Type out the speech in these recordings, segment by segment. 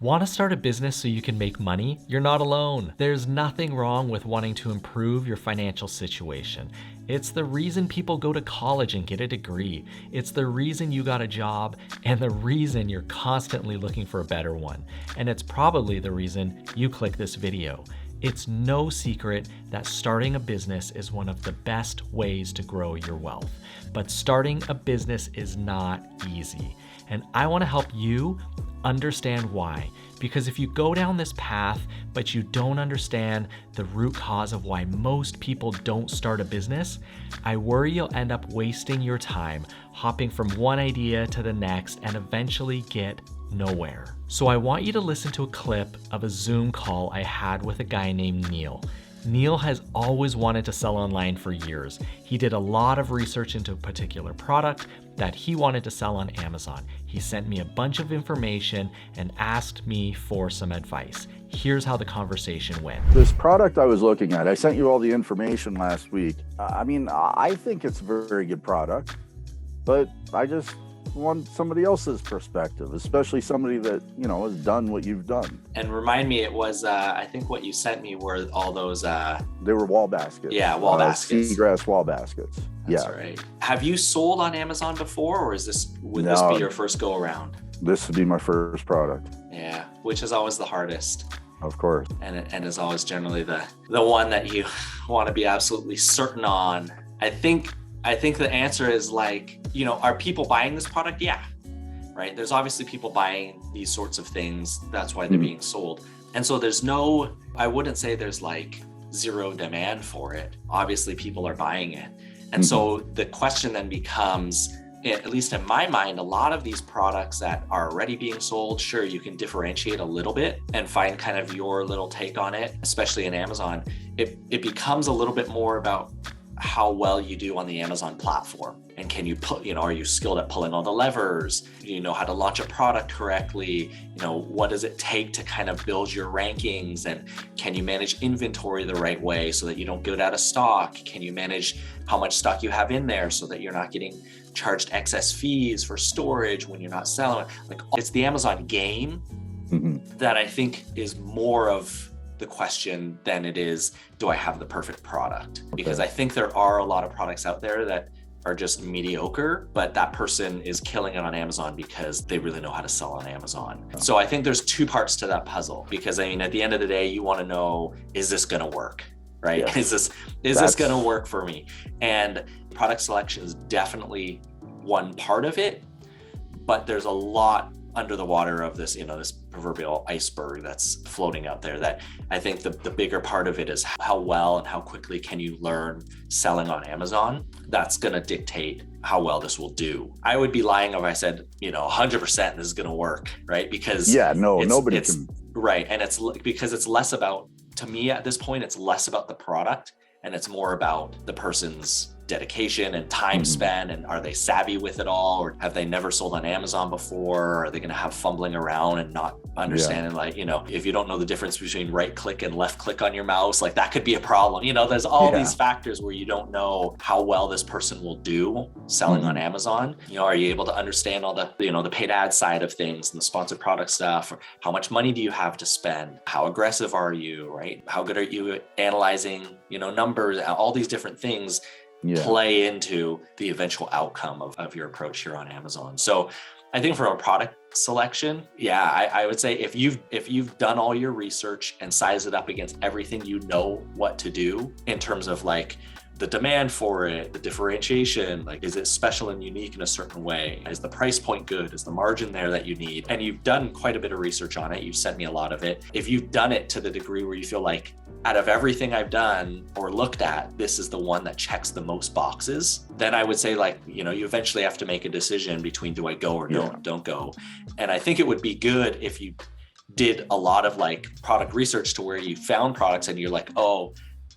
Want to start a business so you can make money? You're not alone. There's nothing wrong with wanting to improve your financial situation. It's the reason people go to college and get a degree. It's the reason you got a job and the reason you're constantly looking for a better one. And it's probably the reason you click this video. It's no secret that starting a business is one of the best ways to grow your wealth. But starting a business is not easy. And I want to help you understand why. Because if you go down this path, but you don't understand the root cause of why most people don't start a business, I worry you'll end up wasting your time hopping from one idea to the next and eventually get nowhere. So I want you to listen to a clip of a Zoom call I had with a guy named Neil. Neil has always wanted to sell online for years. He did a lot of research into a particular product that he wanted to sell on Amazon. He sent me a bunch of information and asked me for some advice. Here's how the conversation went. This product I was looking at, I sent you all the information last week. I think it's a very good product, but I just want somebody else's perspective, especially somebody that, has done what you've done. And remind me, it was, I think what you sent me were all those... They were wall baskets. Yeah, wall baskets. Seagrass wall baskets. That's right. Have you sold on Amazon before, or would this be your first go around? This would be my first product. Yeah, which is always the hardest. Of course. And is always generally the one that you want to be absolutely certain on. I think the answer is are people buying this product? Yeah, right. There's obviously people buying these sorts of things. That's why they're being sold. And so I wouldn't say there's zero demand for it. Obviously people are buying it. And so the question then becomes, at least in my mind, a lot of these products that are already being sold, sure, you can differentiate a little bit and find kind of your little take on it, especially in Amazon. It becomes a little bit more about how well you do on the Amazon platform. And can you are you skilled at pulling all the levers? Do you know how to launch a product correctly? What does it take to kind of build your rankings? And can you manage inventory the right way so that you don't get out of stock? Can you manage how much stock you have in there so that you're not getting charged excess fees for storage when you're not selling? It's the Amazon game that I think is more of the question than it is, do I have the perfect product? Because I think there are a lot of products out there that are just mediocre, but that person is killing it on Amazon because they really know how to sell on Amazon. So I think there's two parts to that puzzle, because at the end of the day, you want to know, is this going to work? Right? Yes. Is this going to work for me? And product selection is definitely one part of it, but there's a lot under the water of this, this proverbial iceberg that's floating out there, that I think the bigger part of it is how well and how quickly can you learn selling on Amazon. That's going to dictate how well this will do. I would be lying if I said, 100% this is going to work, right? Because nobody can. Right. And it's because it's less about, to me at this point, it's less about the product and it's more about the person's dedication and time spent, and are they savvy with it all, or have they never sold on Amazon before? Are they going to have fumbling around and not understanding if you don't know the difference between right click and left click on your mouse, that could be a problem. There's all these factors where you don't know how well this person will do selling on Amazon. Are you able to understand all the the paid ad side of things and the sponsored product stuff, or how much money do you have to spend? How aggressive are you, right? How good are you at analyzing numbers? All these different things play into the eventual outcome of your approach here on Amazon. So I think from a product selection, I would say if you've done all your research and size it up against everything you know what to do in terms of the demand for it, the differentiation, is it special and unique in a certain way? Is the price point good? Is the margin there that you need? And you've done quite a bit of research on it. You've sent me a lot of it. If you've done it to the degree where you feel out of everything I've done or looked at, this is the one that checks the most boxes, then I would say you eventually have to make a decision between, do I go or don't go? And I think it would be good if you did a lot of product research to where you found products and you're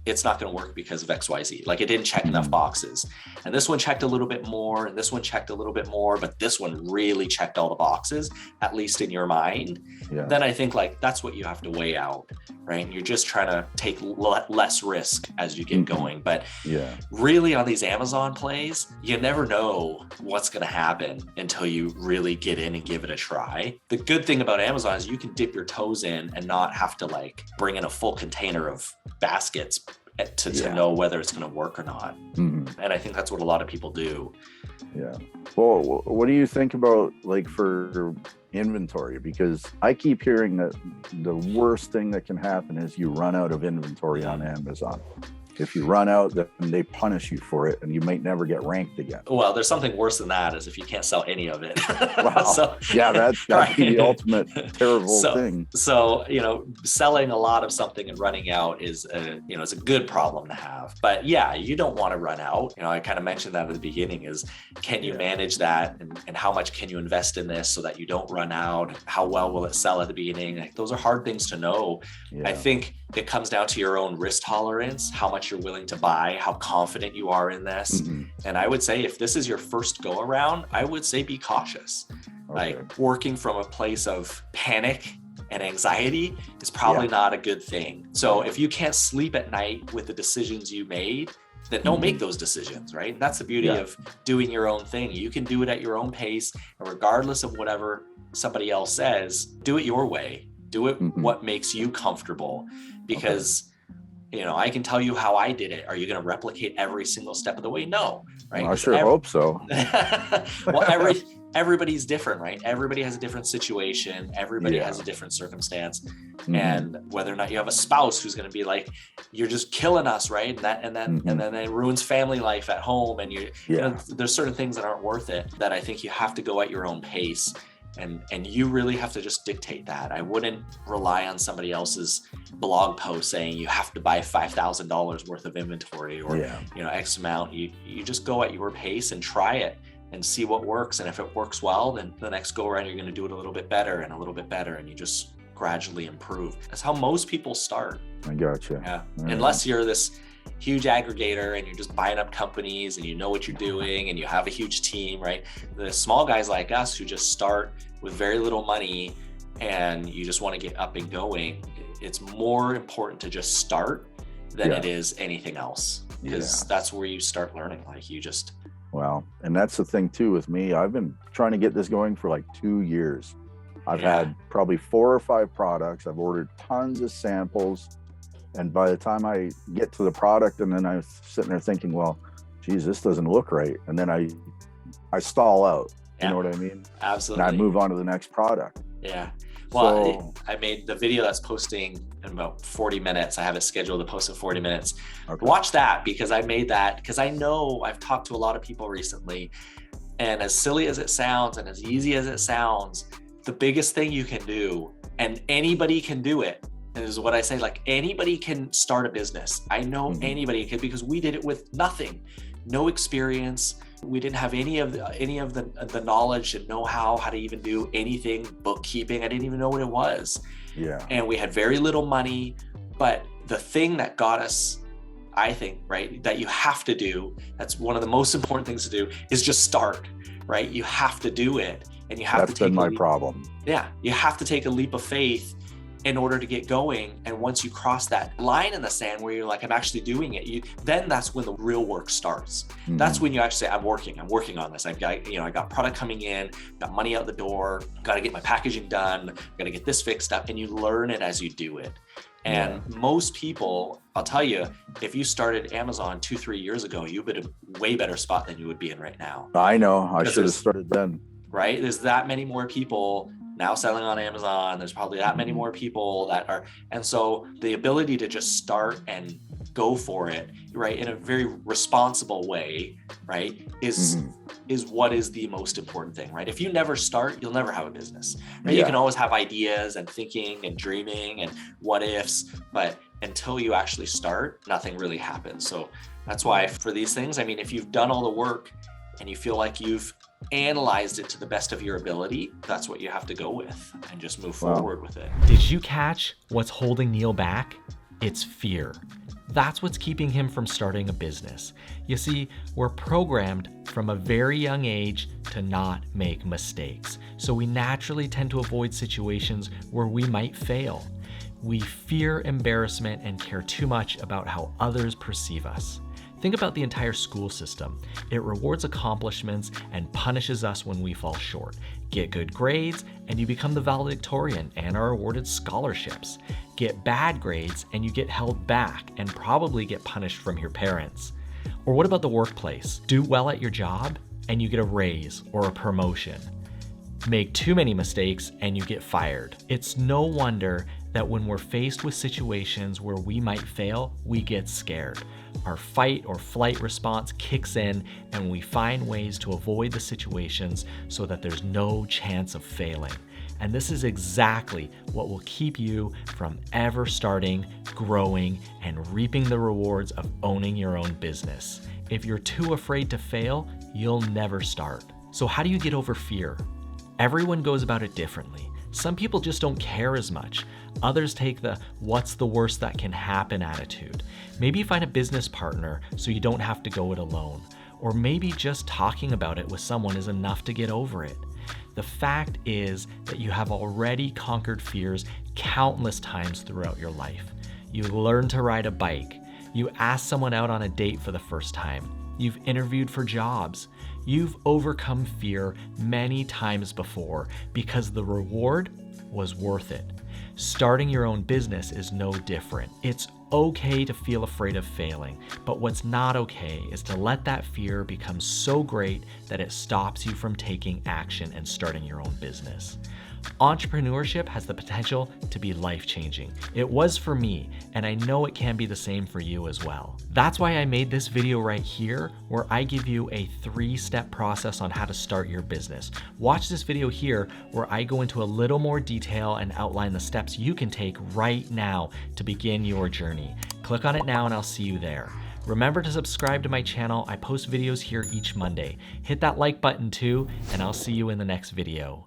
it's not going to work because of XYZ. Like it didn't check enough boxes. And this one checked a little bit more, and this one checked a little bit more, but this one really checked all the boxes, at least in your mind. Yeah. Then I think like that's what you have to weigh out, right? You're just trying to take less risk as you get going. But really on these Amazon plays, you never know what's going to happen until you really get in and give it a try. The good thing about Amazon is you can dip your toes in and not have to like bring in a full container of baskets to know whether it's going to work or not. And I think that's what a lot of people do. Yeah. Well, what do you think about like for inventory? Because I keep hearing that the worst thing that can happen is you run out of inventory on Amazon. If you run out, then they punish you for it and you might never get ranked again. Well, there's something worse than that, is if you can't sell any of it. Wow. So, that's right. The ultimate terrible thing. So, selling a lot of something and running out is it's a good problem to have. But yeah, you don't want to run out. I kind of mentioned that at the beginning, is can you manage that, and how much can you invest in this so that you don't run out? How well will it sell at the beginning? Like, those are hard things to know. Yeah. I think it comes down to your own risk tolerance, how much you're willing to buy, how confident you are in this. And I would say if this is your first go around, I would say be cautious. Okay. Like working from a place of panic and anxiety is probably not a good thing. So if you can't sleep at night with the decisions you made, then don't make those decisions, right? And that's the beauty of doing your own thing. You can do it at your own pace, and regardless of whatever somebody else says, do it your way. Do it what makes you comfortable, because I can tell you how I did it. Are you going to replicate every single step of the way? No, right? Well, I sure hope so. Well, everybody's different, right? Everybody has a different situation. Everybody has a different circumstance. And whether or not you have a spouse who's going to be like, you're just killing us, right? And then it ruins family life at home. And there's certain things that aren't worth it, that I think you have to go at your own pace. And you really have to just dictate that. I wouldn't rely on somebody else's blog post saying you have to buy $5,000 worth of inventory or X amount. You just go at your pace and try it and see what works. And if it works well, then the next go around you're going to do it a little bit better and a little bit better, and you just gradually improve. That's how most people start. I gotcha. Yeah. Unless you're this huge aggregator and you're just buying up companies and you know what you're doing and you have a huge team, right? The small guys like us who just start with very little money and you just want to get up and going, it's more important to just start than it is anything else, because that's where you start learning. Like you just... Well, and that's the thing too with me. I've been trying to get this going for like 2 years. I've had probably 4 or 5 products. I've ordered tons of samples. And by the time I get to the product, and then I'm sitting there thinking, well, geez, this doesn't look right. And then I stall out. You know what I mean? Absolutely. And I move on to the next product. Yeah. Well, I made the video that's posting in about 40 minutes. I have it scheduled to post in 40 minutes. Okay. Watch that, because I made that because I know I've talked to a lot of people recently. And as silly as it sounds and as easy as it sounds, the biggest thing you can do, and anybody can do it, is what I say, like anybody can start a business. I know anybody can, because we did it with nothing, no experience. We didn't have any of the knowledge and know-how, how to even do anything, bookkeeping. I didn't even know what it was. Yeah. And we had very little money, but the thing that got us, I think, right, that you have to do, that's one of the most important things to do, is just start, right? You have to do it, and you have to take That's been my problem. Yeah. You have to take a leap of faith in order to get going. And once you cross that line in the sand where you're like, I'm actually doing it, then that's when the real work starts. That's when you actually say, I'm working on this. I got product coming in, got money out the door, got to get my packaging done, got to get this fixed up, and you learn it as you do it. And most people, I'll tell you, if you started Amazon 2-3 years ago, you'd be in a way better spot than you would be in right now. I know. I should have started then. Right? There's that many more people now selling on Amazon. There's probably that many more people that are, and so the ability to just start and go for it, right, in a very responsible way, right, is what is the most important thing, right? If you never start, you'll never have a business, right? You can always have ideas and thinking and dreaming and what ifs, but until you actually start, nothing really happens. So that's why for these things, I mean, if you've done all the work and you feel like you've analyzed it to the best of your ability, that's what you have to go with and just move forward with it. Did you catch what's holding Neil back? It's fear. That's what's keeping him from starting a business. You see, we're programmed from a very young age to not make mistakes. So we naturally tend to avoid situations where we might fail. We fear embarrassment and care too much about how others perceive us. Think about the entire school system. It rewards accomplishments and punishes us when we fall short. Get good grades and you become the valedictorian and are awarded scholarships. Get bad grades and you get held back and probably get punished from your parents. Or what about the workplace? Do well at your job and you get a raise or a promotion. Make too many mistakes and you get fired. It's no wonder that when we're faced with situations where we might fail, we get scared. Our fight or flight response kicks in and we find ways to avoid the situations so that there's no chance of failing. And this is exactly what will keep you from ever starting, growing, and reaping the rewards of owning your own business. If you're too afraid to fail, you'll never start. So how do you get over fear? Everyone goes about it differently. Some people just don't care as much. Others take the what's the worst that can happen attitude. Maybe you find a business partner so you don't have to go it alone. Or maybe just talking about it with someone is enough to get over it. The fact is that you have already conquered fears countless times throughout your life. You learned to ride a bike. You asked someone out on a date for the first time. You've interviewed for jobs. You've overcome fear many times before because the reward was worth it. Starting your own business is no different. It's okay to feel afraid of failing, but what's not okay is to let that fear become so great that it stops you from taking action and starting your own business. Entrepreneurship has the potential to be life-changing. It was for me, and I know it can be the same for you as well. That's why I made this video right here, where I give you a 3-step process on how to start your business. Watch this video here, where I go into a little more detail and outline the steps you can take right now to begin your journey. Click on it now and I'll see you there. Remember to subscribe to my channel. I post videos here each Monday. Hit that like button too, and I'll see you in the next video.